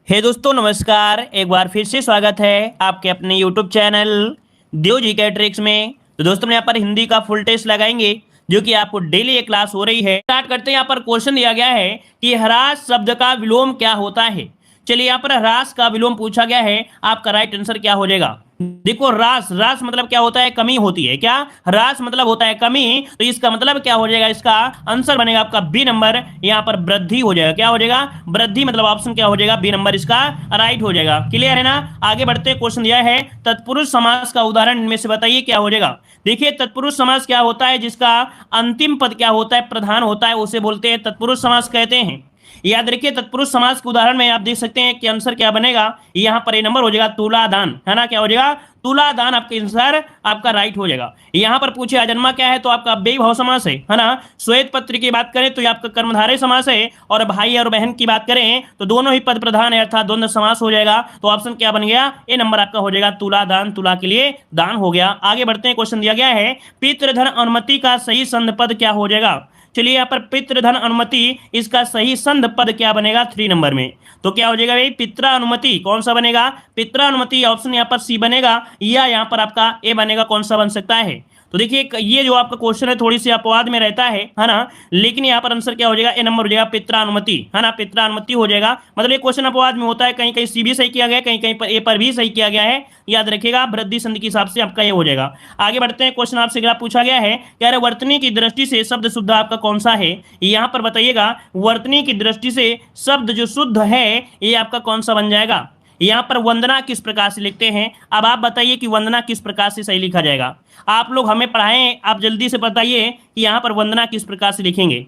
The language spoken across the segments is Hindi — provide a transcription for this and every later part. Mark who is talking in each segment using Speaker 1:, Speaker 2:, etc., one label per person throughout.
Speaker 1: हे दोस्तों नमस्कार। एक बार फिर से स्वागत है आपके अपने यूट्यूब चैनल देव जी के ट्रिक्स में। तो दोस्तों हम यहाँ पर हिंदी का फुल टेस्ट लगाएंगे जो कि आपको डेली एक क्लास हो रही है। स्टार्ट करते हैं। यहाँ पर क्वेश्चन दिया गया है कि ह्रास शब्द का विलोम क्या होता है। चलिए यहाँ पर ह्रास का विलोम पूछा गया है, आपका राइट आंसर क्या हो जाएगा। देखो ह्रास ह्रास मतलब क्या होता है, कमी होती है। क्या ह्रास मतलब होता है कमी, तो इसका मतलब क्या हो जाएगा, इसका आंसर बनेगा आपका बी नंबर। यहाँ पर वृद्धि हो जाएगा। क्या हो जाएगा, वृद्धि। मतलब ऑप्शन क्या हो जाएगा, बी नंबर इसका राइट हो जाएगा। क्लियर है ना। आगे बढ़ते क्वेश्चन दिया है तत्पुरुष समास का उदाहरण इनमें से बताइए क्या हो जाएगा। देखिए तत्पुरुष समास क्या होता है, जिसका अंतिम पद क्या होता है, प्रधान होता है, उसे बोलते हैं तत्पुरुष समास कहते हैं। याद रखिए तत्पुरुष समास के उदाहरण में आप देख सकते हैं कि आंसर क्या बनेगा। यहाँ पर ए नंबर हो जाएगा तुलादान, है ना। क्या हो जाएगा, तुलादान आपका आंसर आपका राइट हो जाएगा। यहाँ पर पूछे अजन्मा क्या है, तो आपका अव्ययी भाव समास है ना। श्वेत पत्र की बात करें तो ये आपका कर्मधारय समास है, और भाई और बहन की बात करें तो दोनों ही पद प्रधान है, अर्थात द्वंद्व समास हो जाएगा। तो ऑप्शन क्या बन गया, ए नंबर आपका हो जाएगा तुलादान। तुला के लिए दान हो गया। आगे बढ़ते हैं। क्वेश्चन दिया गया है पितृधन अनुमति का सही संध पद क्या हो जाएगा। चलिए यहाँ पर पितृधन अनुमति, इसका सही संध पद क्या बनेगा 3 नंबर में। तो क्या हो जाएगा भाई, पित्रा अनुमति। कौन सा बनेगा, पित्रा अनुमति। ऑप्शन यहाँ पर सी बनेगा, या यहाँ पर आपका ए बनेगा। कौन सा बन सकता है। तो देखिए ये जो आपका क्वेश्चन है थोड़ी सी अपवाद में रहता है ना। लेकिन यहाँ पर आंसर क्या हो जाएगा, ए नंबर हो जाएगा पित्रा अनुमति, है ना। पित्रा अनुमति हो जाएगा। मतलब ये क्वेश्चन अपवाद में होता है, कहीं कहीं सी भी सही किया गया है, कहीं कहीं पर ए पर भी सही किया गया है। याद रखिएगा वृद्धि संधि के हिसाब से आपका ये हो जाएगा। आगे बढ़ते हैं। क्वेश्चन आपसे अगला पूछा गया है क्या है, वर्तनी की दृष्टि से शब्द शुद्ध आपका कौन सा है। यहाँ पर बताइएगा वर्तनी की दृष्टि से शब्द जो शुद्ध है ये आपका कौन सा बन जाएगा। यहाँ पर वंदना किस प्रकार से लिखते हैं। अब आप बताइए कि वंदना किस प्रकार से सही लिखा जाएगा। आप लोग हमें पढ़ाएं, आप जल्दी से बताइए कि यहाँ पर वंदना किस प्रकार से लिखेंगे।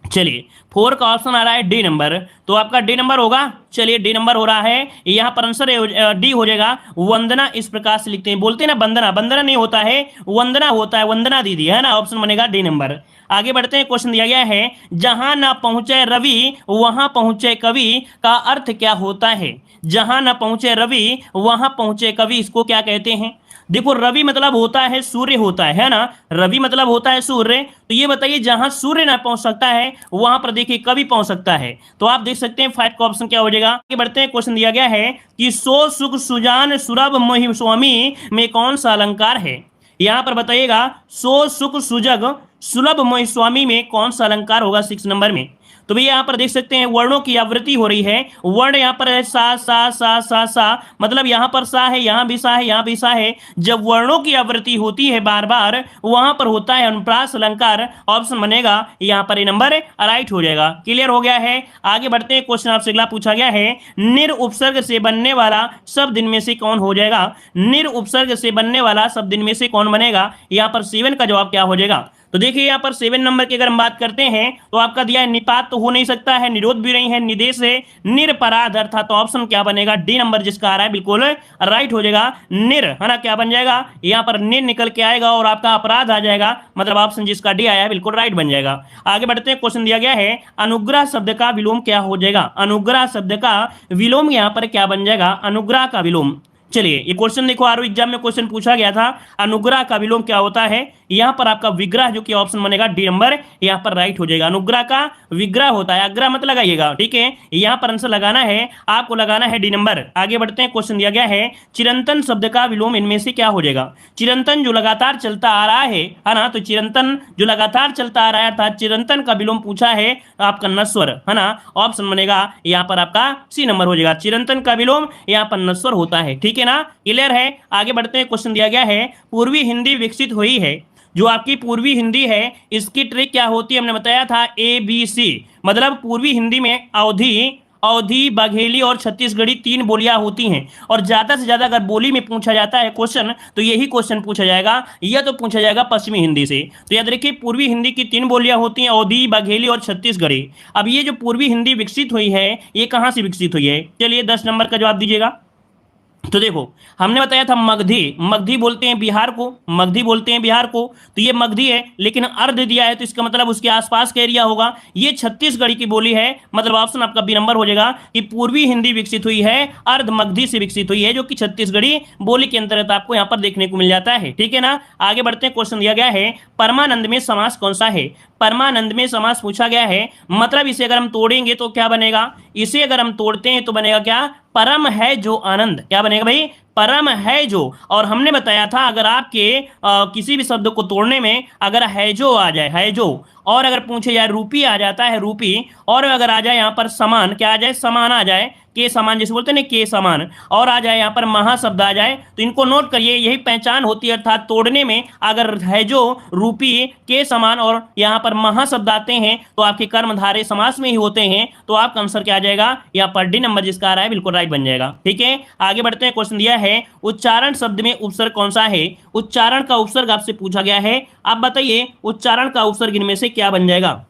Speaker 1: चलिए 4 का ऑप्शन आ रहा है डी नंबर, तो आपका डी नंबर होगा। चलिए डी नंबर हो रहा है, यहाँ पर आंसर डी हो जाएगा। वंदना इस प्रकार से लिखते हैं, बोलते हैं ना वंदना, वंदना नहीं होता है, वंदना होता है, वंदना दीदी, है ना। ऑप्शन बनेगा डी नंबर। आगे बढ़ते हैं। क्वेश्चन दिया गया है जहां ना पहुंचे रवि वहां पहुंचे कवि का अर्थ क्या होता है। जहां ना पहुंचे रवि वहां पहुंचे कवि, इसको क्या कहते हैं। देखो रवि मतलब होता है सूर्य होता है ना। रवि मतलब होता है सूर्य। तो ये बताइए जहां सूर्य ना पहुंच सकता है वहां पर देखिए कवि पहुंच सकता है। तो आप देख सकते हैं 5 का ऑप्शन क्या हो जाएगा। आगे बढ़ते हैं। क्वेश्चन दिया गया है कि सो सुख सुजान सुरभ मोहि स्वामी में कौन सा अलंकार है। यहां पर बताइएगा सो सुख सुजग सुलभ मोहि स्वामी में कौन सा अलंकार होगा 6 नंबर में। तो भैया यहाँ पर देख सकते हैं वर्णों की आवृत्ति हो रही है। वर्ण यहाँ पर है सा सा सा सा सा, मतलब यहाँ पर सा है, यहाँ भी सा है, यहाँ भी सा है। जब वर्णों की आवृत्ति होती है बार बार वहां पर होता है अनुप्रास अलंकार। ऑप्शन बनेगा यहाँ पर ये नंबर राइट हो जाएगा। क्लियर हो गया है। आगे बढ़ते हैं। क्वेश्चन आपसे अगला पूछा गया है निर उपसर्ग से बनने वाला शब्द इनमें से कौन हो जाएगा। निर उपसर्ग से बनने वाला शब्द इनमें से कौन बनेगा। यहाँ पर 7 का जवाब क्या हो जाएगा। तो देखिए यहाँ पर 7 नंबर की अगर हम बात करते हैं तो आपका दिया है निपात तो हो नहीं सकता है, निरोध भी नहीं है, निदेश है, निरपराध अर्थात तो ऑप्शन क्या बनेगा, डी नंबर जिसका आ रहा है बिल्कुल राइट हो जाएगा। निर, है ना, क्या बन जाएगा, यहाँ पर निर निकल के आएगा और आपका अपराध आ जाएगा। मतलब ऑप्शन जिसका डी आया है बिल्कुल राइट बन जाएगा। आगे बढ़ते हैं। क्वेश्चन दिया गया है अनुग्रह शब्द का विलोम क्या हो जाएगा। अनुग्रह शब्द का विलोम यहाँ पर क्या बन जाएगा, अनुग्रह का विलोम। चलिए ये क्वेश्चन देखो, आरओ एग्जाम में क्वेश्चन पूछा गया था अनुग्रह का विलोम क्या होता है। यहाँ पर आपका विग्रह जो कि ऑप्शन बनेगा डी नंबर यहाँ पर राइट हो जाएगा। अनुग्रह का विग्रह होता है, अग्रह मत लगाइएगा, ठीक है। यहाँ पर आंसर लगाना है, आपको लगाना है डी नंबर। आगे बढ़ते हैं। क्वेश्चन दिया गया है चिरंतन शब्द का विलोम इनमें से क्या हो जाएगा। चिरंतन जो लगातार चलता आ रहा है ना, तो चिरंतन जो लगातार चलता आ रहा है अर्थात चिरंतन का विलोम पूछा है आपका नस्वर, है ना। ऑप्शन बनेगा यहाँ पर आपका सी नंबर हो जाएगा। चिरंतन का विलोम यहाँ पर नस्वर होता है, ठीक है ना। क्लियर है। आगे बढ़ते हैं। क्वेश्चन दिया गया है पूर्वी हिंदी विकसित हुई है। जो आपकी पूर्वी हिंदी है इसकी ट्रिक क्या होती है, हमने बताया था ABC। मतलब पूर्वी हिंदी में अवधी, अवधी, बघेली और छत्तीसगढ़ी 3 बोलियां होती हैं। और ज्यादा से ज्यादा अगर बोली में पूछा जाता है क्वेश्चन तो यही क्वेश्चन पूछा जाएगा, या तो पूछा जाएगा पश्चिमी हिंदी से। तो याद रखिए पूर्वी हिंदी की 3 बोलियां होती हैं, अवधी, बघेली और छत्तीसगढ़ी। अब ये जो पूर्वी हिंदी विकसित हुई है ये कहां से विकसित हुई है। चलिए 10 नंबर का जवाब दीजिएगा। तो देखो, हमने बताया था मगधी, मगधी बोलते हैं बिहार को, मगधी बोलते हैं बिहार को। तो ये मगधी है, लेकिन अर्ध दिया है तो इसका मतलब उसके आसपास का एरिया होगा। ये छत्तीसगढ़ की बोली है, मतलब ऑप्शन आपका बी नंबर हो जाएगा कि पूर्वी हिंदी विकसित हुई है, अर्ध मगधी से विकसित हुई है, जो कि छत्तीसगढ़ी बोली के अंतर्गत आपको यहाँ पर देखने को मिल जाता है। ठीक है ना, आगे बढ़ते हैं। क्वेश्चन दिया गया है परमानंद में समास कौन सा है। परमानंद में समास पूछा गया है, मतलब इसे अगर हम तोड़ेंगे तो क्या बनेगा, इसे अगर हम तोड़ते हैं तो बनेगा क्या, परम है जो आनंद। क्या बनेगा भाई, परम है जो। और हमने बताया था अगर आपके किसी भी शब्द को तोड़ने में अगर है जो आ जाए, है जो, और अगर पूछे जाए रूपी आ जाता है रूपी, और अगर आ जाए यहाँ पर समान, क्या आ जाए, समान आ जाए, के समान जैसे बोलते हैं ना, के समान, और आ जाए यहाँ पर महाशब्द आ जाए, तो इनको नोट करिए, यही पहचान होती है। अर्थात तोड़ने में अगर है जो, रूपी, के समान और यहाँ पर महाशब्द आते हैं तो आपके कर्मधारय समास में ही होते हैं, तो आपका आंसर क्या आ जाएगा, यहाँ पर डी नंबर जिसका आ रहा है बिल्कुल राइट बन जाएगा। ठीक है, आगे बढ़ते हैं। क्वेश्चन दिया है उच्चारण शब्द में उपसर्ग कौन सा है। उच्चारण का उपसर्ग आपसे पूछा गया है, आप बताइए उच्चारण का उपसर्ग इनमें से क्या बन जाएगा।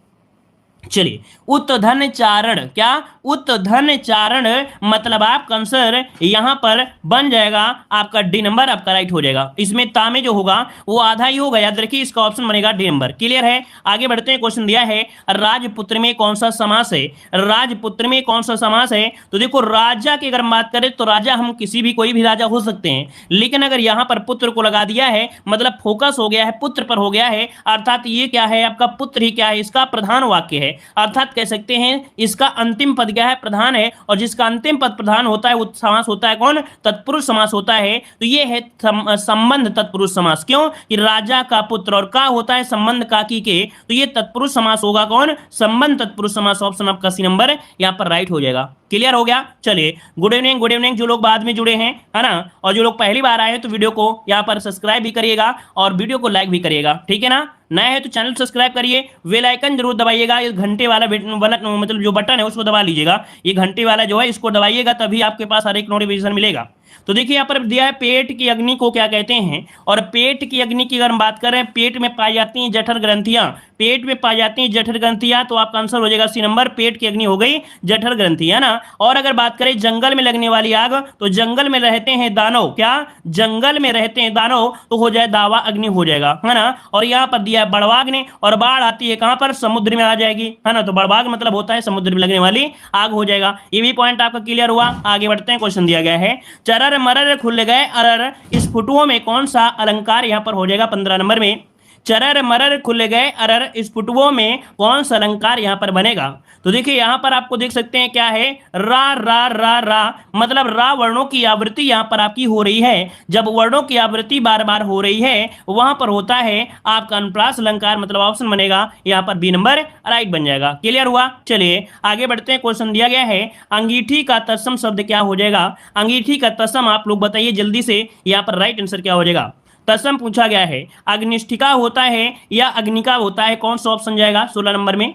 Speaker 1: चलिए, उत्धन चारण, क्या, उत्धन चारण, मतलब आपका आंसर यहां पर बन जाएगा आपका डी नंबर, आपका राइट हो जाएगा। इसमें ता में जो होगा वो आधा ही होगा, याद रखिए, इसका ऑप्शन बनेगा डी नंबर। क्लियर है, आगे बढ़ते हैं। क्वेश्चन दिया है राजपुत्र में कौन सा समास है। राजपुत्र में कौन सा समास है, तो देखो राजा की अगर बात करें तो राजा हम किसी भी, कोई भी राजा हो सकते हैं, लेकिन अगर यहां पर पुत्र को लगा दिया है, मतलब फोकस हो गया है, पुत्र पर हो गया है, अर्थात ये क्या है, आपका पुत्र ही क्या है, इसका प्रधान वाक्य है। अर्थात कह सकते हैं इसका अंतिम पद क्या है, प्रधान है, और जिसका अंतिम पद प्रधान होता है वो समास होता है कौन, तत्पुरुष समास होता है। तो ये है संबंध तत्पुरुष समास। क्यों, कि राजा का पुत्र और का होता है संबंध का की के, तो ये तत्पुरुष समास होगा कौन, संबंध तत्पुरुष समास। ऑप्शन आपका सी नंबर यहां पर राइट हो जाएगा। क्लियर हो गया। चलिए, गुड इवनिंग, गुड इवनिंग जो लोग बाद में जुड़े हैं, है ना, और जो लोग पहली बार आए हैं तो वीडियो को यहाँ पर सब्सक्राइब भी करिएगा और वीडियो को लाइक भी करिएगा। ठीक है ना, नए है तो चैनल सब्सक्राइब करिए, बेल आइकन जरूर दबाइएगा, इस घंटे वाला मतलब जो बटन है उसको दबा लीजिएगा, ये घंटे वाला जो है इसको दबाइएगा, तभी आपके पास हर एक नोटिफिकेशन मिलेगा। तो देखिए यहाँ पर दिया है पेट की अग्नि को क्या कहते हैं, और पेट की अग्नि की अगर हम बात करें, पेट में पाई जाती हैं जठर ग्रंथियां, पेट में पाई जाती हैं जठर ग्रंथियां, तो आपका आंसर हो जाएगा सी नंबर, पेट की अग्नि हो गई जठर ग्रंथि, है ना। और अगर बात करें जंगल में लगने वाली आग, तो जंगल में रहते हैं दानव, क्या, जंगल में रहते हैं दानव, तो हो जाए दावा अग्नि हो जाएगा, है ना। और यहाँ पर दिया है बड़वाग्नि, और बाढ़ आती है कहां पर, समुद्र में आ जाएगी, है ना, तो बड़वाग मतलब होता है समुद्र में लगने वाली आग हो जाएगा। ये भी पॉइंट आपका क्लियर हुआ। आगे बढ़ते हैं। क्वेश्चन दिया गया है चरर मरर खुल गए अरर, इस फुटुओं में कौन सा अलंकार यहां पर हो जाएगा 15 नंबर में। चरर मरर खुल गए अरर, इस फुटुओं में कौन सा अलंकार यहां पर बनेगा। तो देखिए यहां पर आपको देख सकते हैं क्या है, रा रा रा रा, मतलब रा वर्णों की आवृत्ति यहां पर आपकी हो रही है। जब वर्णों की आवृत्ति बार बार हो रही है वहां पर होता है आपका अनुप्रास अलंकार, मतलब ऑप्शन बनेगा यहां पर बी नंबर राइट बन जाएगा। क्लियर हुआ। चलिए आगे बढ़ते हैं। क्वेश्चन दिया गया है अंगीठी का तत्सम शब्द क्या हो जाएगा। अंगीठी का तत्सम आप लोग बताइए जल्दी से, यहां पर राइट आंसर क्या हो जाएगा। तत्सम पूछा गया है अग्निष्ठिका होता है या अग्निका होता है, कौन सा ऑप्शन जाएगा 16 नंबर में।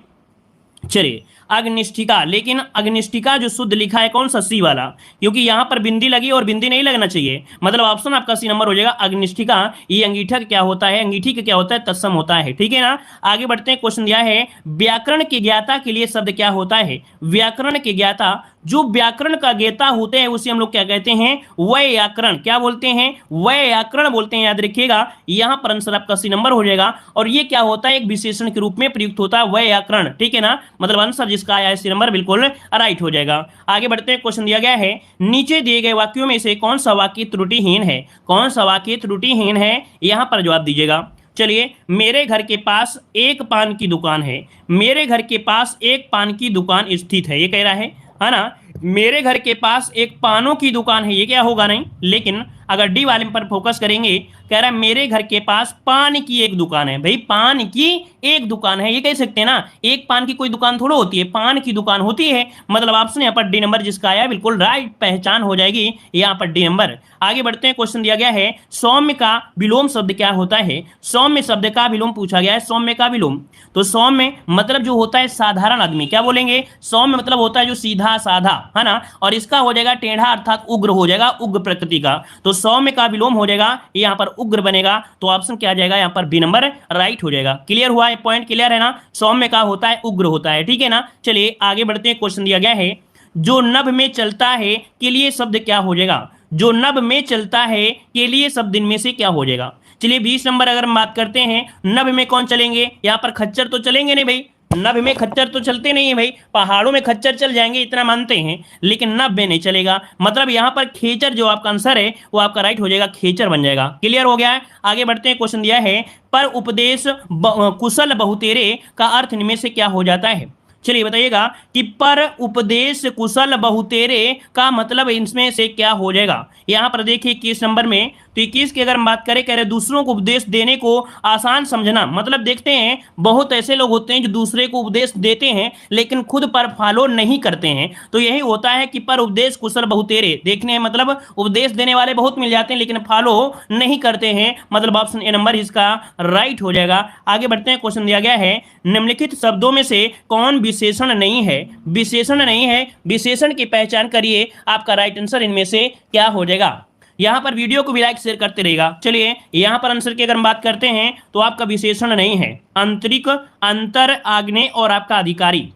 Speaker 1: चलिए अग्निष्ठिका, लेकिन अग्निष्ठिका जो शुद्ध लिखा है कौन सा, सी वाला, क्योंकि यहां पर बिंदी लगी और बिंदी नहीं लगना चाहिए, मतलब ऑप्शन आपका सी नंबर हो जाएगा अग्निष्ठिका। ये अंगीठा क्या होता है, अंगीठी का क्या होता है, तत्सम होता है। ठीक है ना, आगे बढ़ते हैं। क्वेश्चन दिया है व्याकरण के ज्ञाता के लिए शब्द क्या होता है। व्याकरण के ज्ञाता, जो व्याकरण का ज्ञाता होते हैं उसे हम लोग क्या कहते हैं, व्याकरण, क्या बोलते हैं, व्याकरण बोलते हैं, याद रखिएगा। यहां पर आंसर आपका सी नंबर हो जाएगा। और ये क्या होता है, एक विशेषण के रूप में प्रयुक्त होता है व्याकरण। ठीक है ना, मतलब आंसर जिसका आया है सी नंबर बिल्कुल राइट हो जाएगा। आगे बढ़ते हैं। क्वेश्चन दिया गया है नीचे दिए गए वाक्यों में से कौन सा वाक्य त्रुटिहीन है। कौन सा वाक्य त्रुटिहीन है, यहां पर जवाब दीजिएगा। चलिए, मेरे घर के पास एक पान की दुकान है, मेरे घर के पास एक पान की दुकान स्थित है, ये कह रहा है ना। मेरे घर के पास एक पानों की दुकान है, ये क्या होगा नहीं, लेकिन अगर डी वाले पर फोकस करेंगे, कह रहा है मेरे घर के पास पान की एक दुकान है। भाई पान की एक दुकान है, ये कह सकते हैं ना, एक पान की कोई दुकान थोड़ा होती है, पान की दुकान होती है, मतलब ऑप्शन यहाँ पर डी नंबर जिसका आया बिल्कुल राइट पहचान हो जाएगी यहाँ पर डी नंबर। आगे बढ़ते हैं। क्वेश्चन दिया गया है सौम्य का विलोम शब्द क्या होता है। सौम्य शब्द का विलोम पूछा गया है, सौम्य का विलोम। तो सौम्य मतलब जो होता है साधारण आदमी, क्या बोलेंगे, सौम्य मतलब होता है जो सीधा साधा, है ना, और इसका हो जाएगा टेढ़ा, अर्थात उग्र हो जाएगा, उग्र प्रकृति का। तो सौम्य का विलोम हो जाएगा यहाँ पर उग्र बनेगा, तो ऑप्शन क्या आ जाएगा यहाँ पर बी नंबर राइट हो जाएगा। क्लियर हुआ, ये पॉइंट क्लियर है ना, सौम्य का होता है उग्र होता है। ठीक है ना, चलिए आगे बढ़ते हैं। क्वेश्चन दिया गया है जो नभ में चलता है के लिए शब्द क्या हो जाएगा। जो नभ में चलता है के लिए शब्द इनमें से क्या हो जाएगा। चलिए 20 नंबर अगर हम बात करते हैं, नभ में कौन चलेंगे, यहाँ पर खच्चर तो चलेंगे नहीं भाई, नभ में खच्चर तो चलते नहीं है भाई, पहाड़ों में खच्चर चल जाएंगे इतना मानते हैं, लेकिन नभ में नहीं चलेगा। मतलब यहाँ पर खेचर जो आपका आंसर है वो आपका राइट हो जाएगा, खेचर बन जाएगा। क्लियर हो गया है। आगे बढ़ते हैं, क्वेश्चन दिया है पर उपदेश कुशल बहुतेरे का अर्थ इनमें से क्या हो जाता है। चलिए बताइएगा कि पर उपदेश कुशल बहुतेरे का मतलब इसमें से क्या हो जाएगा। यहां पर देखिए 21 नंबर में, तो 21 की अगर हम बात करें, कह रहे दूसरों को उपदेश देने को आसान समझना। मतलब देखते हैं बहुत ऐसे लोग होते हैं जो दूसरे को उपदेश देते हैं लेकिन खुद पर फॉलो नहीं करते हैं, तो यही होता है कि पर उपदेश कुशल बहुतेरे। देखने मतलब उपदेश देने वाले बहुत मिल जाते हैं लेकिन फॉलो नहीं करते हैं, मतलब ऑप्शन ए नंबर इसका राइट हो जाएगा। आगे बढ़ते हैं, क्वेश्चन दिया गया है निम्नलिखित शब्दों में से कौन विशेषण नहीं है। विशेषण नहीं है, विशेषण की पहचान करिए, आपका राइट आंसर इनमें से क्या हो जाएगा। यहां पर वीडियो को भी लाइक शेयर करते रहेगा। चलिए यहां पर आंसर की अगर हम बात करते हैं तो आपका विशेषण नहीं है आंतरिक, अंतर, आग्नेय और आपका अधिकारी।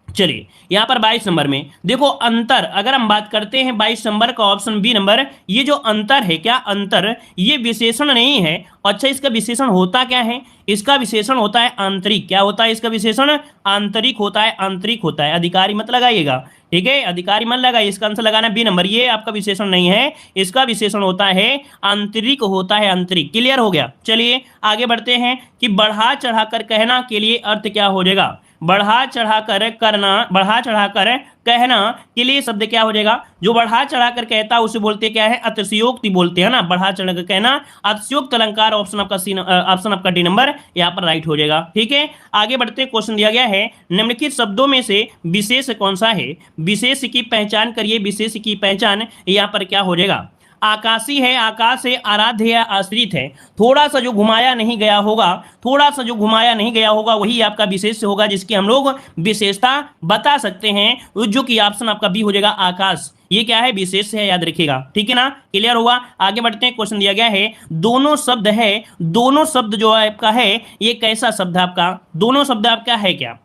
Speaker 1: चलिए यहां पर 22 नंबर में देखो अंतर, अगर हम बात करते हैं 22 नंबर का ऑप्शन बी नंबर, ये जो अंतर है, क्या अंतर, ये विशेषण नहीं है। अच्छा इसका विशेषण होता क्या है, इसका विशेषण होता है आंतरिक। क्या होता है इसका विशेषण, आंतरिक होता है, आंतरिक होता है, अधिकारी मत लगाइएगा, ठीक है, अधिकारी मत लगाइए, इसका आंसर लगाना बी नंबर, ये आपका विशेषण नहीं है, इसका विशेषण होता है आंतरिक, होता है आंतरिक। क्लियर हो गया। चलिए आगे बढ़ते हैं कि बढ़ा चढ़ाकर कहना के लिए अर्थ क्या हो जाएगा। बढ़ा चढ़ाकर करना, बढ़ा चढ़ाकर कहना के लिए शब्द क्या हो जाएगा। जो बढ़ा चढ़ाकर कहता है उसे बोलते क्या है, अतिशयोक्ति बोलते हैं ना, बढ़ा चढ़ाकर कहना अतिशयोक्त अलंकार। ऑप्शन आपका सी, ऑप्शन आपका डी नंबर यहाँ पर राइट हो जाएगा। ठीक है आगे बढ़ते हैं, क्वेश्चन दिया गया है निम्नलिखित शब्दों में से विशेष कौन सा है। विशेष की पहचान करिए, विशेष की पहचान यहाँ पर क्या हो जाएगा। आकाशी है, आकाश है, आराध्य या आश्रित है, थोड़ा सा जो घुमाया नहीं गया होगा, थोड़ा सा जो घुमाया नहीं गया होगा वही आपका विशेष होगा, जिसकी हम लोग विशेषता बता सकते हैं, जो कि ऑप्शन आपका बी हो जाएगा, आकाश। ये क्या है, विशेष है, याद रखिएगा। ठीक है ना, क्लियर हुआ। आगे बढ़ते हैं, क्वेश्चन दिया गया है दोनों शब्द है, दोनों शब्द जो आपका है ये कैसा शब्द है आपका, दोनों शब्द आपका है क्या।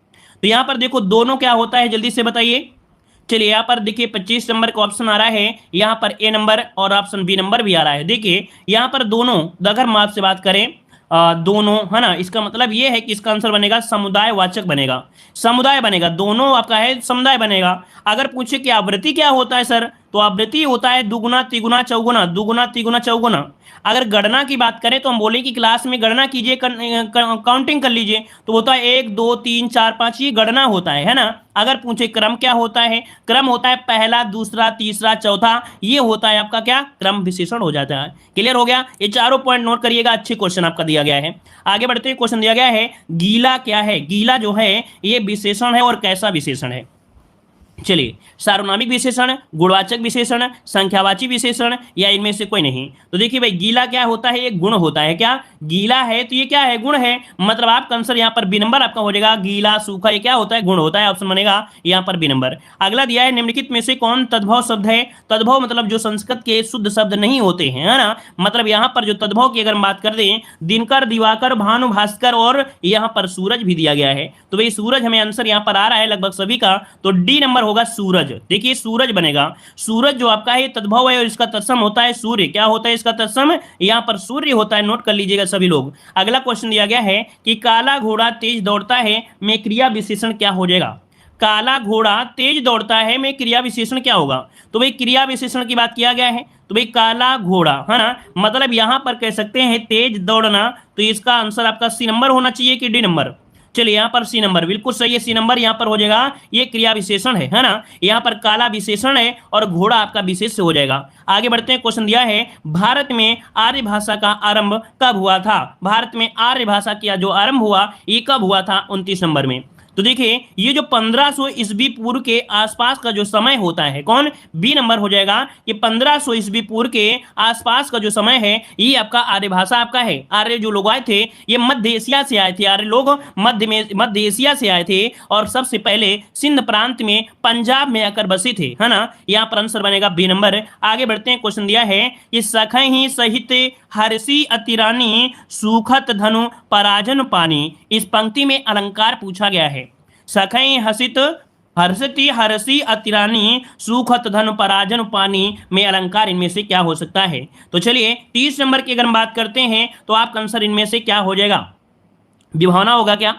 Speaker 1: तो यहां पर देखो दोनों क्या होता है, जल्दी से बताइए। चलिए यहाँ पर देखिए 25 नंबर का ऑप्शन आ रहा है, यहाँ पर ए नंबर और ऑप्शन बी नंबर भी आ रहा है। देखिए यहाँ पर दोनों, अगर हम आपसे बात करें दोनों है ना, इसका मतलब ये है कि इसका आंसर बनेगा समुदाय वाचक बनेगा, समुदाय बनेगा, दोनों आपका है समुदाय बनेगा। अगर पूछे कि आवृत्ति क्या होता है सर, तो आवृत्ति होता है दुगुना तिगुना चौगुना, दुगुना तिगुना चौगुना। अगर गणना की बात करें तो हम बोले कि क्लास में गणना कीजिए, काउंटिंग कर लीजिए, तो होता है 1 2 3 4 5, ये गणना होता है ना। अगर पूछे क्रम क्या होता है, क्रम होता है पहला, दूसरा, तीसरा, चौथा, ये होता है आपका क्या, क्रम विशेषण हो जाता है। क्लियर हो गया। ये चारों पॉइंट नोट करिएगा, अच्छे क्वेश्चन आपका दिया गया है। आगे बढ़ते हैं, क्वेश्चन दिया गया है गीला क्या है। गीला जो है ये विशेषण है और कैसा विशेषण है। चलिए सार्वनामिक विशेषण, गुणवाचक विशेषण, संख्यावाची विशेषण, या इनमें से कोई नहीं। तो देखिए भाई गीला क्या होता है, ये गुण होता है। क्या गीला है तो ये क्या है, गुण है, मतलब आपका आंसर यहाँ पर बी नंबर आपका हो जाएगा। गीला सूखा ये क्या होता है, गुण होता है, ऑप्शन बनेगा यहाँ पर बी नंबर। अगला दिया है निम्नलिखित में से कौन तद्भव शब्द है। तद्भव मतलब जो संस्कृत के शुद्ध शब्द नहीं होते हैं, है ना, मतलब यहाँ पर जो तद्भव की अगर हम बात कर दें, दिनकर, दिवाकर, भानु, भास्कर और यहाँ पर सूरज भी दिया गया है। तो भाई सूरज हमें आंसर यहाँ पर आ रहा है लगभग सभी का, तो डी नंबर होगा सूरज। देखिए सूरज बनेगा, सूरज जो आपका है तद्भव है और इसका तत्सम होता है सूर्य। क्या होता है इसका तत्सम, यहाँ पर सूर्य होता है, नोट कर लीजिएगा सभी लोग। अगला क्वेश्चन दिया गया है कि काला घोड़ा तेज दौड़ता है में क्रिया विशेषण क्या हो जाएगा। काला घोड़ा तेज दौड़ता है में क्रिया विशेषण क्या होगा। तो भाई क्रिया विशेषण की बात किया गया है, तो भाई काला घोड़ा है ना, मतलब यहां पर कह सकते हैं तेज दौड़ना, तो इसका आंसर आपका सी नंबर होना चाहिए कि डी नंबर। चलिए यहाँ पर सी नंबर बिल्कुल सही है, सी नंबर यहाँ पर हो जाएगा, ये क्रिया विशेषण है ना। यहाँ पर काला विशेषण है और घोड़ा आपका विशेष हो जाएगा। आगे बढ़ते हैं, क्वेश्चन दिया है भारत में आर्य भाषा का आरंभ कब हुआ था। भारत में आर्य भाषा का जो आरंभ हुआ ये कब हुआ था, 29 नंबर में। तो देखिए ये जो 1500 ईस्वी पूर्व के आसपास का जो समय होता है, कौन, बी नंबर हो जाएगा। ये 1500 ईस्वी पूर्व के आसपास का जो समय है ये आपका आर्य भाषा आपका है। आर्य जो लोग आए थे ये मध्य एशिया से आए थे, आर्य लोग मध्य एशिया से आए थे और सबसे पहले सिंध प्रांत में पंजाब में आकर बसे थे, है ना। यहाँ पर आंसर बनेगा बी नंबर। आगे बढ़ते हैं, क्वेश्चन दिया है कि सखै ही सहित हर्षि अतिरानी सूखत धनु पराजन पानी। इस पंक्ति में अलंकार पूछा गया है। सखै हसित हर्षति हर्षि अतिरानी सुखत धन पराजन पानी में अलंकार इनमें से क्या हो सकता है। तो चलिए 30 नंबर की अगर हम बात करते हैं तो आपका आंसर इनमें से क्या हो जाएगा, विभावना होगा क्या,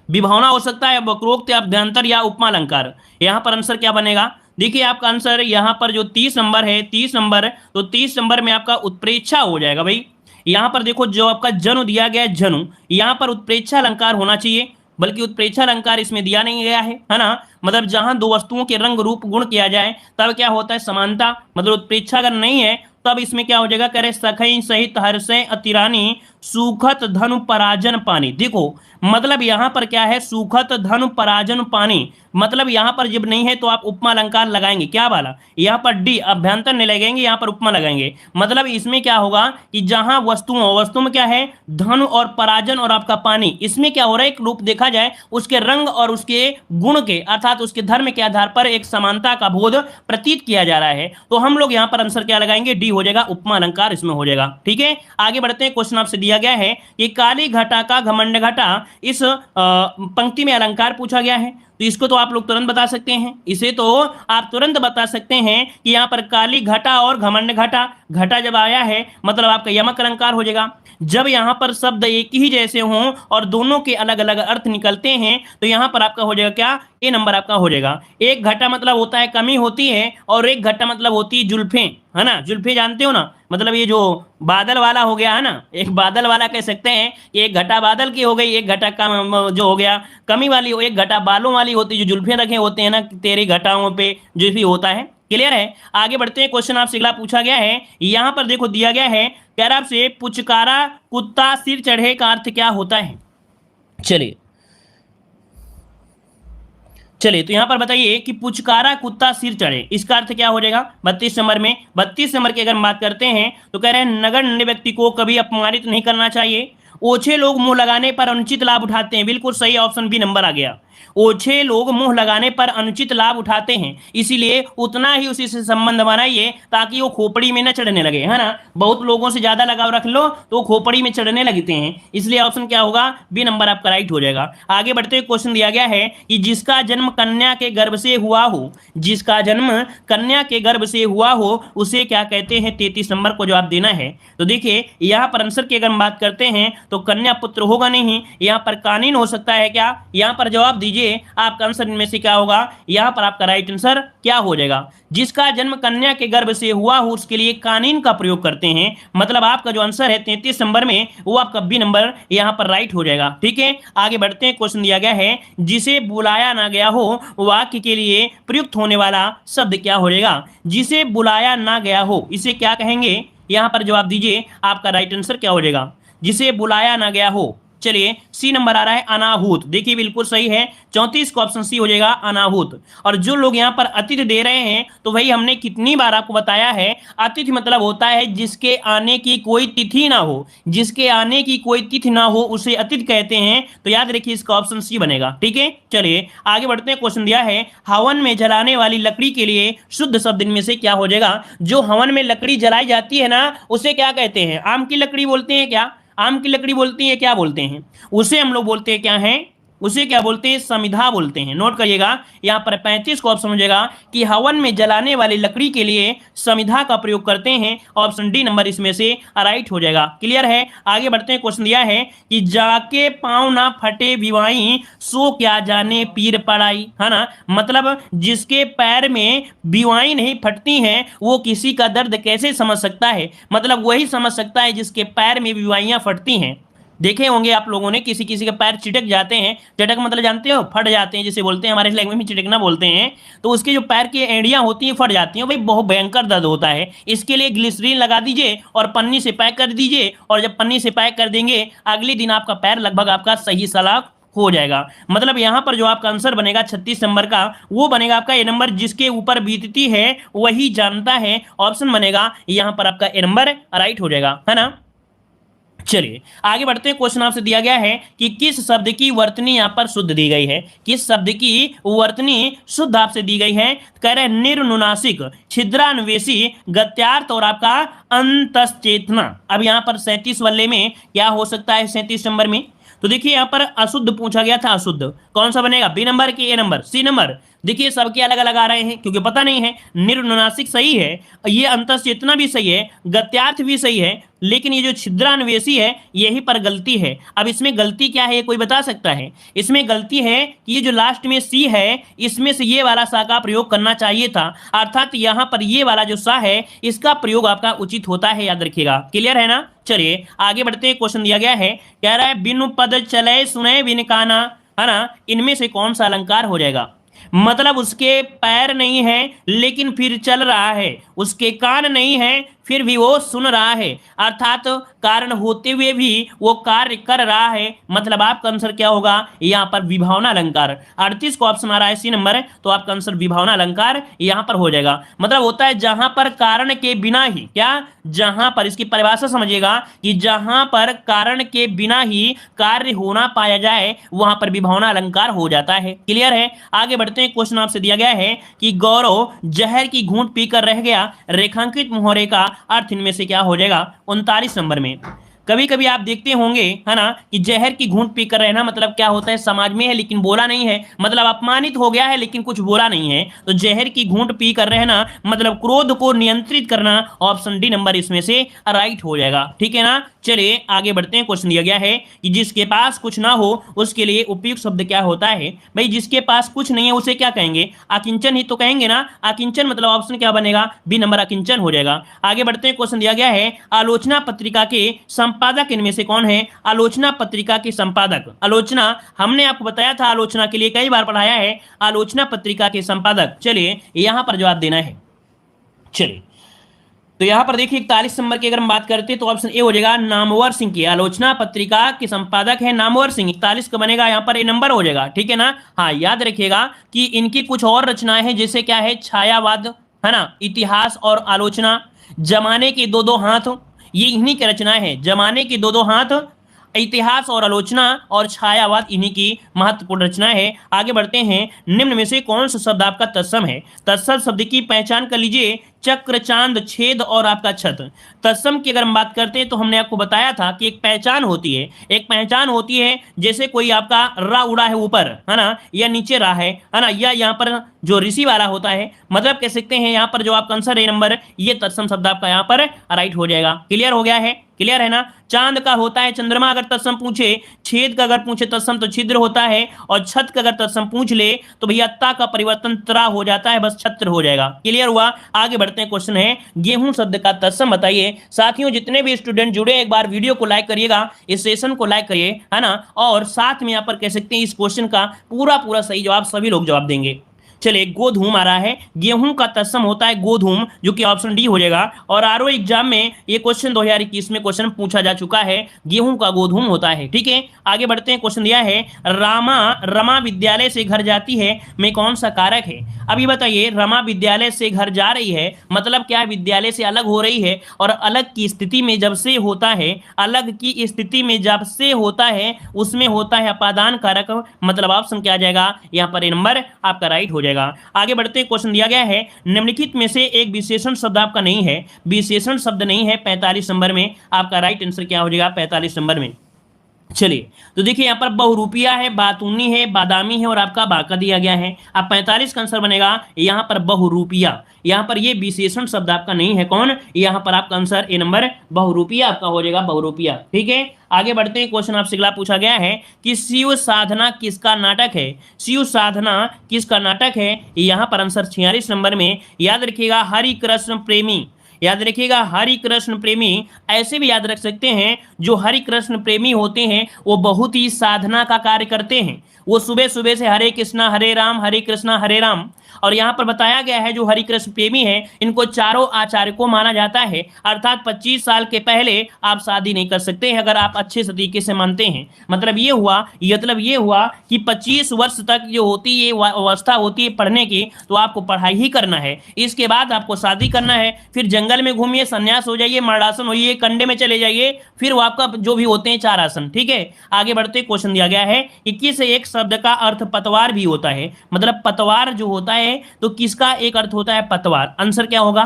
Speaker 1: विभावना हो सकता है, वक्रोक्त या अभ्यंतर या उपमा अलंकार। यहां पर आंसर क्या बनेगा, देखिए आपका आंसर यहां पर जो 30 नंबर है, 30 नंबर, तो 30 नंबर में आपका उत्प्रेक्षा हो जाएगा भाई। यहां पर देखो जो आपका जनु दिया गया है, जनु, यहां पर उत्प्रेक्षा अलंकार होना चाहिए, बल्कि उत्प्रेक्षा अलंकार इसमें दिया नहीं गया है ना। मतलब जहां दो वस्तुओं के रंग रूप गुण किया जाए तब क्या होता है, समानता, मतलब उत्प्रेक्षा अगर नहीं है तब इसमें क्या हो जाएगा, करे सखई सहित हर्षय अतिरानी सुखत धनु पराजन पानी। देखो मतलब यहां पर क्या है, सुखत धनु पराजन पानी, मतलब यहां पर जब नहीं है तो आप उपमा अलंकार लगाएंगे, क्या वाला, यहां पर डी अभ्यंतर नहीं लगाएंगे, यहां पर उपमा लगाएंगे। मतलब इसमें क्या होगा कि जहां वस्तु में क्या है, धनु और पराजन और आपका पानी, इसमें क्या हो रहा है, एक रूप देखा जाए उसके रंग और उसके गुण के अर्थात उसके धर्म के आधार पर एक समानता का बोध प्रतीत किया जा रहा है। तो हम लोग यहां पर आंसर क्या लगाएंगे, डी हो जाएगा, उपमा अलंकार इसमें हो जाएगा। ठीक है, आगे बढ़ते हैं। क्वेश्चन आपसे दिया गया है कि काली घटा का घमंड घटा, इस पंक्ति में अलंकार पूछा गया है। तो इसको तो आप लोग तुरंत बता सकते हैं, इसे तो आप तुरंत बता सकते हैं कि यहां पर काली घटा और घमंड घटा, घटा जब आया है मतलब आपका यमक अलंकार हो जाएगा। जब यहां पर शब्द एक ही जैसे हों और दोनों के अलग अलग अर्थ निकलते हैं तो यहां पर आपका हो जाएगा क्या, ए नंबर आपका हो जाएगा। एक घटा मतलब होता है कमी होती है, और एक घटा मतलब होती है जुल्फे, है ना, जुल्फे जानते हो ना, मतलब ये जो बादल वाला हो गया है ना, एक बादल वाला कह सकते हैं कि एक घटा बादल की हो गई, एक घटा का जो हो गया कमी वाली हो, एक घटा बालों वाली होती है, जो जुल्फे रखे होते हैं ना, तेरी घटाओं पे जुल्फी होता है। क्लियर है, आगे बढ़ते हैं। क्वेश्चन आपसे अगला पूछा गया है, यहां पर देखो दिया गया है, कह रहा आपसे पुचकारा कुत्ता सिर चढ़े का अर्थ क्या होता है। चलिए चलिए तो यहां पर बताइए कि पुचकारा कुत्ता सिर चढ़े, इसका अर्थ क्या हो जाएगा। 32 नंबर में, 32 नंबर की अगर हम बात करते हैं तो कह रहे हैं नगण्य व्यक्ति को कभी अपमानित नहीं करना चाहिए, ओछे लोग मुंह लगाने पर अनुचित लाभ उठाते हैं। बिल्कुल सही, ऑप्शन बी नंबर आ गया, ओछे लोग मुंह लगाने पर अनुचित लाभ उठाते हैं, इसीलिए उतना ही उसी से संबंध बनाइए ताकि वो खोपड़ी में न चढ़ने लगे, है ना। बहुत लोगों से ज्यादा लगाव रख लो तो खोपड़ी में चढ़ने लगते हैं, इसलिए ऑप्शन क्या होगा, बी नंबर आपका राइट हो जाएगा। आगे बढ़ते हुए क्वेश्चन दिया गया है कि जिसका जन्म कन्या के गर्भ से हुआ हो, जिसका जन्म कन्या के गर्भ से हुआ हो उसे क्या कहते हैं। 33 नंबर को जवाब देना है। तो देखिए यहाँ पर आंसर की अगर हम बात करते हैं तो कन्या पुत्र होगा नहीं, यहाँ पर कानीन हो सकता है क्या, यहाँ पर जवाब दीजिए आपका आंसर इनमें से क्या होगा। यहां पर आपका राइट आंसर क्या हो जाएगा, जिसका जन्म कन्या के गर्भ से हुआ हो उसके लिए कानीन का प्रयोग करते हैं। मतलब आपका जो आंसर है 33 नंबर में वो आपका बी नंबर यहां पर राइट हो जाएगा। ठीक है, आगे बढ़ते हैं। क्वेश्चन दिया गया है, जिसे बुलाया ना गया हो वाक्य के लिए प्रयुक्त होने वाला शब्द क्या हो जाएगा। जिसे बुलाया ना गया हो इसे क्या कहेंगे, यहां पर जवाब दीजिए आपका राइट आंसर क्या हो जाएगा, जिसे बुलाया ना गया हो। चलिए सी नंबर आ रहा है अनाहूत, देखिए बिल्कुल सही है, 34 का ऑप्शन सी हो जाएगा अनाहूत। और जो लोग यहाँ पर अतिथि दे रहे हैं तो भाई हमने कितनी बार आपको बताया है, अतिथि मतलब होता है जिसके आने की कोई तिथि ना हो, जिसके आने की कोई तिथि ना हो उसे अतिथि कहते हैं। तो याद रखिए इसका ऑप्शन सी बनेगा। ठीक है, चलिए आगे बढ़ते हैं। क्वेश्चन दिया है, हवन में जलाने वाली लकड़ी के लिए शुद्ध शब्द इनमें से क्या हो जाएगा। जो हवन में लकड़ी जलाई जाती है ना उसे क्या कहते हैं, आम की लकड़ी बोलते हैं क्या, आम की लकड़ी बोलती है, क्या बोलते हैं उसे, हम लोग बोलते हैं क्या है, उसे क्या बोलते हैं, समिधा बोलते हैं। नोट करिएगा यहाँ पर 35 को ऑप्शन हो जाएगा कि हवन में जलाने वाली लकड़ी के लिए समिधा का प्रयोग करते हैं। ऑप्शन डी नंबर इसमें से राइट हो जाएगा। क्लियर है, आगे बढ़ते हैं। क्वेश्चन दिया है कि जाके पांव ना फटे विवाई सो क्या जाने पीर पड़ाई, है ना। मतलब जिसके पैर में विवाई नहीं फटती हैं वो किसी का दर्द कैसे समझ सकता है। मतलब वही समझ सकता है जिसके पैर में विवाइयां फटती हैं। देखे होंगे आप लोगों ने किसी किसी के पैर चिटक जाते हैं, चिटक मतलब जानते हो, फट जाते हैं जिसे बोलते हैं, हमारे लैंग्वेज में चिटकना बोलते हैं। तो उसके जो पैर की एड़ियां होती हैं फट जाती हैं, भाई बहुत भयंकर दर्द होता है। इसके लिए ग्लिसरीन लगा दीजिए और पन्नी से पैक कर दीजिए, और जब पन्नी से पैक कर देंगे अगले दिन आपका पैर लगभग आपका सही सलाह हो जाएगा। मतलब यहां पर जो आपका आंसर बनेगा 36 नंबर का वो बनेगा आपका ए नंबर, जिसके ऊपर बीतती है वही जानता है। ऑप्शन बनेगा यहां पर आपका ए नंबर राइट हो जाएगा, है ना। चलिए आगे बढ़ते हैं। क्वेश्चन आपसे दिया गया है कि किस शब्द की वर्तनी यहाँ पर शुद्ध दी गई है, किस शब्द की वर्तनी शुद्ध आपसे दी गई है। कह रहे हैं निर्नुनासिक, छिद्रान्वेषी, गत्यार्थ और आपका अंतश्चेतना। अब यहाँ पर 37 वाले में क्या हो सकता है 37 नंबर में, तो देखिए यहाँ पर अशुद्ध पूछा गया था, अशुद्ध कौन सा बनेगा, बी नंबर की ए नंबर, सी नंबर। देखिए सबके अलग अलग आ रहे हैं क्योंकि पता नहीं है। निर्नुनासिक सही है, ये अंतःचेतना भी सही है, गत्यार्थ भी सही है, लेकिन ये जो छिद्रान्वेषी है यही पर गलती है। अब इसमें गलती क्या है ये कोई बता सकता है? इसमें गलती है कि ये जो लास्ट में सी है इसमें से ये वाला सा का प्रयोग करना चाहिए था, अर्थात यहां पर ये वाला जो सा है इसका प्रयोग आपका उचित होता है, याद रखिएगा। क्लियर है ना? चलिए आगे बढ़ते हैं। क्वेश्चन दिया गया है, कह रहा है बिनु पद चले सुने बिन काना, है ना, इनमें से कौन सा अलंकार हो जाएगा? मतलब उसके पैर नहीं है लेकिन फिर चल रहा है, उसके कान नहीं है फिर भी वो सुन रहा है, अर्थात कारण होते हुए भी वो कार्य कर रहा है। मतलब आपका आंसर क्या होगा? यहाँ पर विभावना अलंकार। 38 को ऑप्शन आ रहा है सी नंबर, तो आपका आंसर विभावना अलंकार यहाँ पर हो जाएगा। मतलब होता है जहां पर कारण के बिना ही, क्या, जहां पर, इसकी परिभाषा समझिएगा कि जहां पर कारण के बिना ही कार्य होना पाया जाए वहां पर विभावना अलंकार हो जाता है। क्लियर है? आगे बढ़ते हैं। क्वेश्चन आपसे दिया गया है कि गौरव जहर की घूंट पीकर रह गया, रेखांकित मुहावरे का अर्थ इनमें से क्या हो जाएगा? 39 नंबर में। कभी कभी आप देखते होंगे, है ना, कि जहर की घूंट पीकर रहना मतलब क्या होता है? समाज में है लेकिन बोला नहीं है, मतलब अपमानित हो गया है लेकिन कुछ बोला नहीं है, तो जहर की घूंट पीकर रहना मतलब क्रोध को नियंत्रित करना। ऑप्शन डी नंबर इसमें से राइट हो जाएगा। ठीक है ना? चलिए आगे बढ़ते हैं। क्वेश्चन दिया गया है कि जिसके पास कुछ ना हो उसके लिए उपयुक्त शब्द क्या होता है? भाई जिसके पास कुछ नहीं है उसे क्या कहेंगे? अकिंचन ही तो कहेंगे ना। अकिंचन मतलब ऑप्शन क्या बनेगा? बी नंबर अकिंचन हो जाएगा। आगे बढ़ते हैं। क्वेश्चन दिया गया है, आलोचना पत्रिका के संपादक इनमें से कौन है? आलोचना पत्रिका के संपादक, आलोचना हमने आपको बताया था, आलोचना के लिए कई बार पढ़ाया है, आलोचना पत्रिका के संपादक। चलिए यहां पर जवाब देना है। चलिए तो यहां पर देखिए 41 नंबर की अगर हम बात करते हैं तो ऑप्शन ए हो जाएगा नामवर सिंह की। आलोचना पत्रिका के संपादक है नामवर सिंह। 41 का बनेगा यहां पर ए नंबर हो जाएगा। ठीक है ना? हाँ, याद रखिएगा कि इनकी कुछ और रचनाएं हैं, जैसे क्या है, छायावाद, है ना, इतिहास और आलोचना, जमाने के दो दो हाथ, ये इन्हीं की रचनाएं हैं। जमाने के दो दो हाथ, इतिहास और आलोचना और छायावाद इन्हीं की महत्वपूर्ण रचना है। आगे बढ़ते हैं। निम्न में से कौन सा शब्द आपका तत्सम है? तत्सम शब्द की पहचान कर लीजिए। चक्र, चांद, छेद और आपका छत। तत्सम की अगर हम बात करते हैं तो हमने आपको बताया था कि एक पहचान होती है, एक पहचान होती है, जैसे कोई आपका रा उड़ा है ऊपर, है ना, या नीचे रा है ना, या यहाँ पर जो ऋषि वाला होता है, मतलब कह सकते हैं यहाँ पर जो आपका आंसर है नंबर, ये तत्सम शब्द आपका यहाँ पर राइट हो जाएगा। क्लियर हो गया है? क्लियर है ना? चांद का होता है चंद्रमा अगर तत्सम पूछे, छेद का अगर पूछे तत्सम तो छिद्र होता है, और छत का अगर तत्सम पूछ ले तो भैया ता का परिवर्तन त्रा हो जाता है, बस छत्र हो जाएगा। क्लियर हुआ? आगे बढ़ते हैं। क्वेश्चन है, गेहूं शब्द का तत्सम बताइए। साथियों जितने भी स्टूडेंट जुड़े एक बार वीडियो को लाइक करिएगा, इस सेशन को लाइक करिए, है ना, और साथ में यहाँ पर कह सकते हैं इस क्वेश्चन का पूरा पूरा सही जवाब सभी लोग जवाब देंगे। चलिए गोधूम आ रहा है, गेहूं का तत्सम होता है गोधूम, जो कि ऑप्शन डी हो जाएगा। और आरओ एग्जाम में ये क्वेश्चन 2021 में क्वेश्चन पूछा जा चुका है, गेहूं का गोधूम होता है। ठीक है, आगे बढ़ते हैं। क्वेश्चन दिया है, रमा विद्यालय से घर जाती है में कौन सा कारक है? अभी बताइए, रमा विद्यालय से घर जा रही है मतलब क्या? विद्यालय से अलग हो रही है, और अलग की स्थिति में जब से होता है, अलग की स्थिति में जब से होता है उसमें होता है अपादान कारक, मतलब ऑप्शन क्या आ जाएगा यहाँ पर? ए नंबर आपका राइट हो जाएगा। आगे बढ़ते हैं। क्वेश्चन दिया गया है, निम्नलिखित में से एक विशेषण शब्द आपका नहीं है, विशेषण शब्द नहीं है। 45 नंबर में आपका राइट आंसर क्या हो जाएगा? 45 नंबर में। चलिए तो देखिए यहाँ पर बहुरूपिया है, बातूनी है, बादामी है और आपका बाका दिया गया है। अब 45 का आंसर बनेगा यहाँ पर बहुरूपिया। यहाँ पर ये विशेषण शब्द आपका नहीं है, कौन? यहाँ पर आपका आंसर ए नंबर बहुरूपिया आपका हो जाएगा, बहुरूपिया। ठीक है, आगे बढ़ते हैं। क्वेश्चन आपसे अगला पूछा गया है कि शिव साधना किसका नाटक है? शिव साधना किसका नाटक है? यहाँ पर आंसर 46 नंबर में। याद रखिएगा, हरि कृष्ण प्रेमी, याद रखिएगा, हरि कृष्ण प्रेमी। ऐसे भी याद रख सकते हैं, जो हरि कृष्ण प्रेमी होते हैं वो बहुत ही साधना का कार्य करते हैं। वो सुबह सुबह से हरे कृष्णा हरे राम, हरे कृष्णा हरे राम। और यहाँ पर बताया गया है जो हरि कृष्ण प्रेमी है इनको चारों आचार्य को माना जाता है, अर्थात 25 साल के पहले आप शादी नहीं कर सकते हैं अगर आप अच्छे से तरीके से मानते हैं। मतलब ये हुआ कि 25 वर्ष तक जो होती है अवस्था होती है पढ़ने की, तो आपको पढ़ाई ही करना है, इसके बाद आपको शादी करना है, फिर जंगल में घूमिए, संन्यास हो जाइए, मरणासन होइए, कंडे में चले जाइए, फिर वो आपका जो भी होते हैं 4 आसन। ठीक है, आगे बढ़ते। क्वेश्चन दिया गया है कि किस एक शब्द का अर्थ पतवार भी होता है? मतलब पतवार जो होता है तो किसका एक अर्थ होता है? पतवार। आंसर क्या होगा?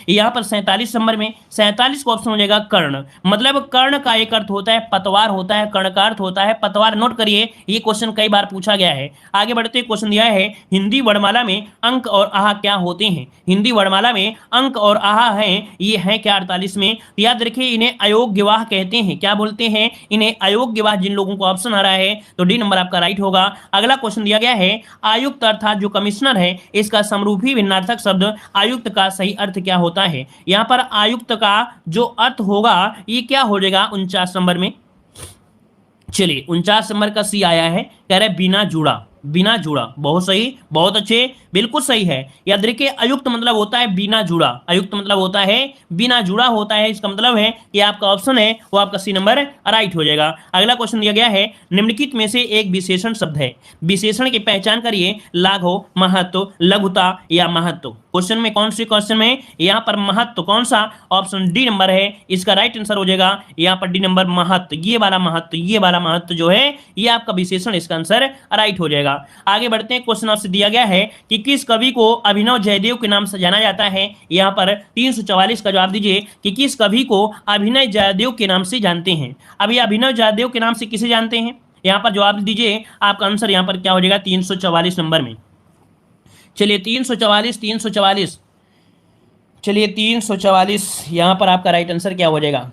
Speaker 1: यहाँ पर 47 नंबर में 47 का ऑप्शन हो जाएगा कर्ण। मतलब कर्ण का एक अर्थ होता है पतवार होता है, कर्ण का अर्थ होता है पतवार। नोट करिए, ये क्वेश्चन कई बार पूछा गया है। आगे बढ़ते क्वेश्चन दिया है हिंदी वर्णमाला में अंक और आहा क्या होते हैं। हिंदी वर्णमाला में अंक और आहा हैं, ये है क्या 48 में। याद रखिए इन्हें अयोग्यवाह कहते हैं। क्या बोलते हैं? इन्हें अयोग्यवाह। जिन लोगों को ऑप्शन आ रहा है तो डी नंबर आपका राइट होगा। अगला क्वेश्चन दिया गया है आयुक्त अर्थात जो कमिश्नर है, इसका समरूपी भिन्नार्थक शब्द आयुक्त का सही अर्थ क्या होता है। यहां पर आयुक्त का जो अर्थ होगा ये क्या हो जाएगा 49 नंबर में। चलिए 49 नंबर का सी आया है, कह रहे बिना जुड़ा। बिना जुड़ा, बहुत सही, बहुत अच्छे, बिल्कुल सही है। याद रखिए अयुक्त मतलब होता है बिना जुड़ा, अयुक्त मतलब होता है बिना जुड़ा होता है। इसका मतलब है कि आपका ऑप्शन है वो आपका सी नंबर राइट हो जाएगा। अगला क्वेश्चन दिया गया है निम्नलिखित में से एक विशेषण शब्द है, विशेषण की पहचान करिए। लाघव, महत्व, लघुता या महत्व। क्वेश्चन में कौन से क्वेश्चन में यहाँ पर महत्व कौन सा? ऑप्शन डी नंबर है इसका राइट आंसर हो जाएगा। यहाँ पर डी नंबर महत्व, ये वाला महत्व, ये वाला महत्व जो है ये आपका विशेषण, इसका आंसर राइट हो जाएगा। आगे बढ़ते हैं। क्वेश्चन आपसे दिया गया है कि किस कवि को अभिनव जयदेव के नाम से जाना जाता है। यहाँ पर 344 का जवाब दीजिए कि किस कवि को अभिनव जयदेव के नाम से जानते हैं। अभी अभिनव जयदेव के नाम से किसे जानते हैं, यहाँ पर जवाब दीजिए। आपका आंसर यहाँ पर क्या हो जाएगा 344 नंबर में। चलिए 344 चलिए 344 यहाँ पर आपका राइट आंसर क्या हो जाएगा।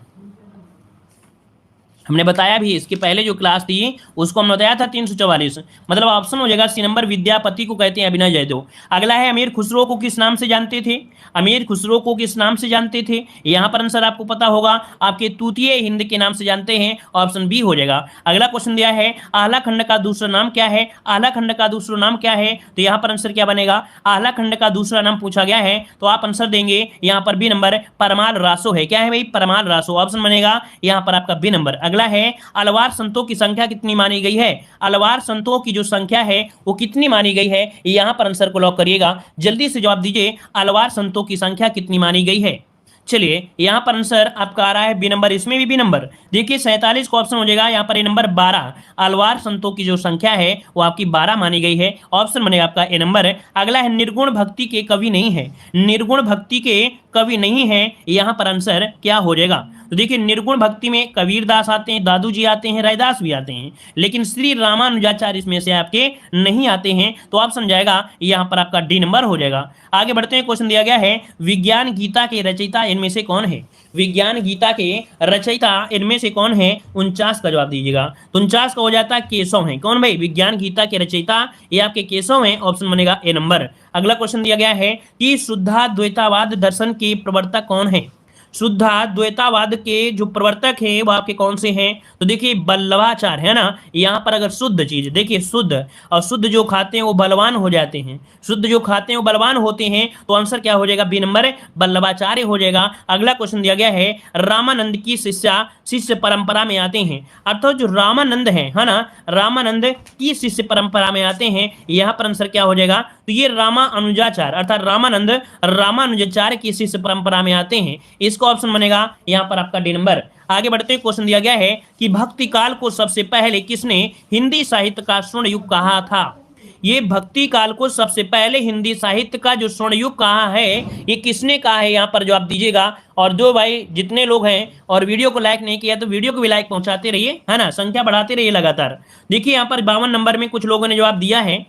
Speaker 1: हमने बताया भी, इसके पहले जो क्लास थी उसको हमने बताया था 344, मतलब ऑप्शन हो जाएगा सी नंबर। विद्यापति को कहते हैं अभिनव जयदेव। अगला है अमीर खुसरो को किस नाम से जानते थे। अमीर खुसरो को किस नाम से जानते थे, यहाँ पर आंसर आपको पता होगा, आपके तूतीय हिंद के नाम से जानते हैं, ऑप्शन बी हो जाएगा। अगला क्वेश्चन दिया है आह्ला खंड का दूसरा नाम क्या है। आह्ला खंड का दूसरा नाम क्या है, तो यहाँ पर आंसर क्या बनेगा। आह्ला खंड का दूसरा नाम पूछा गया है तो आप आंसर देंगे यहाँ पर बी नंबर, परमाल रासो है। क्या है भाई, परमाल रासो, ऑप्शन बनेगा यहाँ पर आपका बी नंबर। अगला है अलवार संतों की संख्या कितनी मानी गई है। अलवार संतों की जो संख्या है वो कितनी मानी गई है, यहां पर आंसर को लॉक करिएगा। जल्दी से जवाब दीजिए, अलवार संतों की संख्या कितनी मानी गई है। चलिए यहां पर आंसर आपका आ रहा है बी नंबर, इसमें भी बी नंबर। देखिए 47 का ऑप्शन हो जाएगा यहाँ पर ए नंबर 12। अलवार संतों की जो संख्या है वो आपकी 12 मानी गई है, ऑप्शन बनेगा आपका ए नंबर। अगला है निर्गुण भक्ति के कवि नहीं है। निर्गुण भक्ति के कवि नहीं है, यहाँ पर आंसर क्या हो जाएगा। तो देखिए निर्गुण भक्ति में कबीरदास आते हैं, दादू जी आते हैं, रैदास भी आते हैं, लेकिन श्री रामानुजाचार्य इसमें से आपके नहीं आते हैं, तो ऑप्शन जाएगा यहाँ पर आपका डी नंबर हो जाएगा। आगे बढ़ते हैं। क्वेश्चन दिया गया है विज्ञान गीता के रचयिता इनमें से कौन है। विज्ञान गीता के रचयिता इनमें से कौन है, 49 का जवाब दीजिएगा। तो 49 का हो जाता है केशव है। कौन भाई, विज्ञान गीता के रचयिता ये आपके केशव हैं, ऑप्शन बनेगा ए नंबर। अगला क्वेश्चन दिया गया है कि शुद्धाद्वैतवाद दर्शन के प्रवर्तक कौन है। शुद्धाद्वैतवाद के जो प्रवर्तक हैं वो आपके कौन से हैं, तो देखिए बल्लभाचार्य है ना। यहाँ पर अगर शुद्ध चीज देखिए, शुद्ध और शुद्ध जो खाते हैं वो बलवान हो जाते हैं, शुद्ध जो खाते हैं वो बलवान होते हैं, तो आंसर क्या हो जाएगा बी नंबर, बल्लभाचार्य हो जाएगा। अगला क्वेश्चन दिया गया है रामानंद की शिष्य परंपरा में आते हैं। अर्थात जो रामानंद है ना, रामानंद की शिष्य परंपरा में आते हैं, यहाँ पर आंसर क्या हो जाएगा, तो ये रामानुजाचार्य अर्थात रामानंद रामानुजाचार्य की शिष्य परंपरा में आते हैं, इसका ऑप्शन बनेगा यहाँ पर आपका डी नंबर। आगे बढ़ते हैं। क्वेश्चन दिया गया है कि भक्ति काल को सबसे पहले किसने हिंदी साहित्य का स्वर्ण युग कहा था। ये भक्ति काल को सबसे पहले हिंदी साहित्य का जो स्वर्ण युग कहा है ये किसने कहा है, यहाँ पर जवाब दीजिएगा। और जो भाई जितने लोग हैं और वीडियो को लाइक नहीं किया तो वीडियो को भी लाइक पहुंचाते रहिए, है ना, संख्या बढ़ाते रहिए लगातार। देखिए यहाँ पर 52 नंबर में कुछ लोगों ने जवाब दिया है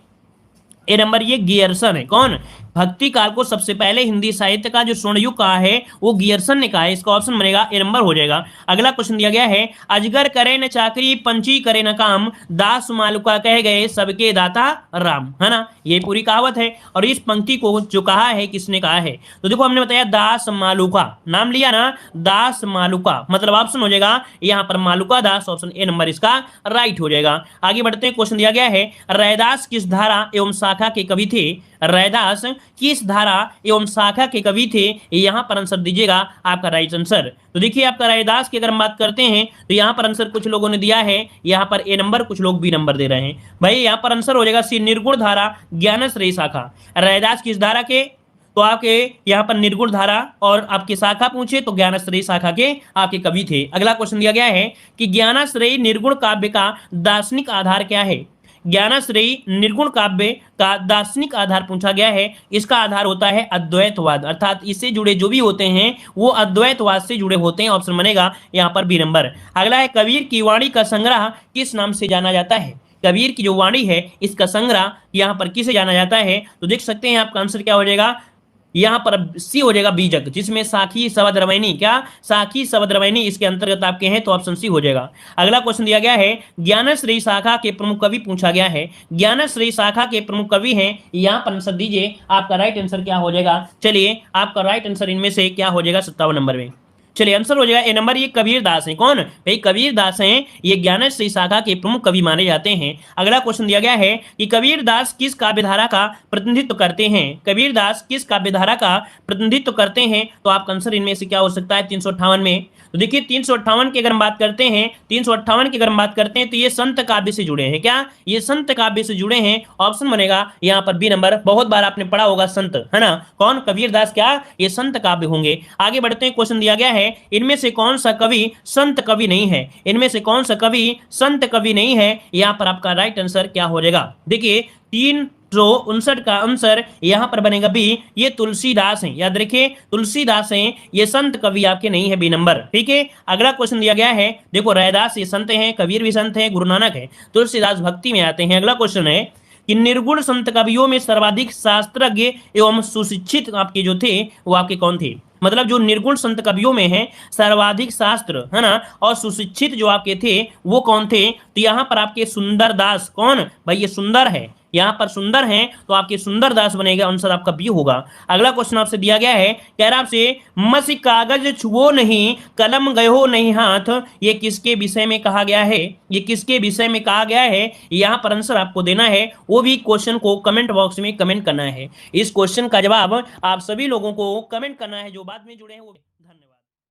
Speaker 1: ए नंबर, ये गियर्सन है। कौन, भक्ति काल को सबसे पहले हिंदी साहित्य का जो स्वर्ण युग कहा है वो गियर्सन ने कहा है, इसका ऑप्शन बनेगा ए नंबर हो जाएगा। अगला क्वेश्चन दिया गया है अजगर करे न चाकरी पंची करे न काम दास मालुका कह गए सबके दाता राम, है ना, ये पूरी कहावत है। और इस पंक्ति को जो कहा है किसने कहा है, तो देखो हमने बताया दास मालुका, नाम लिया ना, दास मालुका, मतलब ऑप्शन हो जाएगा यहाँ पर मालुका दास, ऑप्शन ए नंबर इसका राइट हो जाएगा। आगे बढ़ते हैं। क्वेश्चन दिया गया है रैदास किस धारा एवं शाखा के कवि थे। रैदास किस धारा एवं शाखा के कवि थे, यहां पर आंसर दीजिएगा आपका राइट आंसर। तो देखिए आपका रैदास की अगर हम बात करते हैं तो यहां पर आंसर कुछ लोगों ने दिया है यहां पर ए नंबर, कुछ लोग बी नंबर दे रहे हैं। भाई यहां पर आंसर हो जाएगा सी निर्गुण धारा ज्ञानश्रेय शाखा। रैदास किस धारा के, तो आपके यहाँ पर निर्गुण धारा, और आपकी शाखा पूछे तो ज्ञानश्रेय शाखा के आपके कवि थे। अगला क्वेश्चन दिया गया है कि ज्ञानश्रेय निर्गुण काव्य का दार्शनिक आधार क्या है। ज्ञानाश्रयी निर्गुण काव्य का दार्शनिक आधार पूछा गया है। इसका आधार होता है अद्वैतवाद, अर्थात इससे जुड़े जो भी होते हैं वो अद्वैतवाद से जुड़े होते हैं। ऑप्शन बनेगा यहाँ पर बी नंबर। अगला है कबीर की वाणी का संग्रह किस नाम से जाना जाता है। कबीर की जो वाणी है इसका संग्रह यहाँ पर किसे जाना जाता है, तो देख सकते हैं आपका आंसर क्या हो जाएगा, यहाँ पर सी हो जाएगा बीजक, जिसमें साखी शबद रवैनी, क्या साखी शबद रवैनी इसके अंतर्गत आपके हैं, तो ऑप्शन सी हो जाएगा। अगला क्वेश्चन दिया गया है ज्ञानश्री शाखा के प्रमुख कवि पूछा गया है। ज्ञानश्री शाखा के प्रमुख कवि हैं, यहाँ पर आंसर दीजिए, आपका राइट आंसर क्या हो जाएगा। चलिए आपका राइट आंसर इनमें से क्या हो जाएगा 57 नंबर में। चलिए आंसर हो जाएगा ए नंबर, ये कबीर दास हैं। कौन भाई, कबीर दास हैं, ये ज्ञानश्री शाखा के प्रमुख कवि माने जाते हैं। अगला क्वेश्चन दिया गया है कि कबीर दास किस काव्यधारा का प्रतिनिधित्व करते हैं। कबीर दास किस काव्यधारा का प्रतिनिधित्व करते हैं, तो आपका आंसर इनमें से क्या हो सकता है 358 में। तो देखिए 358 की अगर हम बात करते हैं, 358 की अगर हम बात करते हैं तो ये संत काव्य से जुड़े हैं। क्या ये संत काव्य से जुड़े हैं, ऑप्शन बनेगा यहाँ पर बी नंबर। बहुत बार आपने पढ़ा होगा संत, है ना, कौन कबीर दास, क्या ये संत काव्य होंगे। आगे बढ़ते हैं, क्वेश्चन दिया गया है इनमें से कौन सा कवि संत कवि नहीं है। इनमें से कौन सा कवि संत कवि नहीं है, यहाँ पर आपका राइट आंसर क्या हो जाएगा। देखिए 359 का आंसर यहाँ पर बनेगा बी, ये तुलसीदास हैं। याद रखिए तुलसीदास हैं, ये संत कवि आपके नहीं है, बी नंबर। ठीक है, अगला क्वेश्चन दिया गया है, देखो रैदास ये संत हैं, कबीर भी संत हैं, गुरु नानक है, तुलसीदास भक्ति में आते हैं। अगला क्वेश्चन है कि निर्गुण संत कवियों में सर्वाधिक शास्त्रज्ञ एवं सुशिक्षित आपके जो थे वो आपके कौन थे। मतलब जो निर्गुण संत कवियों में है सर्वाधिक शास्त्र, है ना, और सुशिक्षित जो आपके थे वो कौन थे, तो यहाँ पर आपके सुंदर दास, कौन भाई, ये सुंदर है, यहाँ पर सुंदर हैं, तो आपके सुंदर दास बनेगा, आंसर आपका बी होगा। अगला क्वेश्चन आपसे दिया गया है, कह रहा आपसे मसी कागज छुओ नहीं कलम गयो नहीं हाथ, ये किसके विषय में कहा गया है। ये किसके विषय में कहा गया है, यहाँ पर आंसर आपको देना है, वो भी क्वेश्चन को कमेंट बॉक्स में कमेंट करना है। इस क्वेश्चन का जवाब आप सभी लोगों को कमेंट करना है जो बाद में जुड़े हैं वो। धन्यवाद।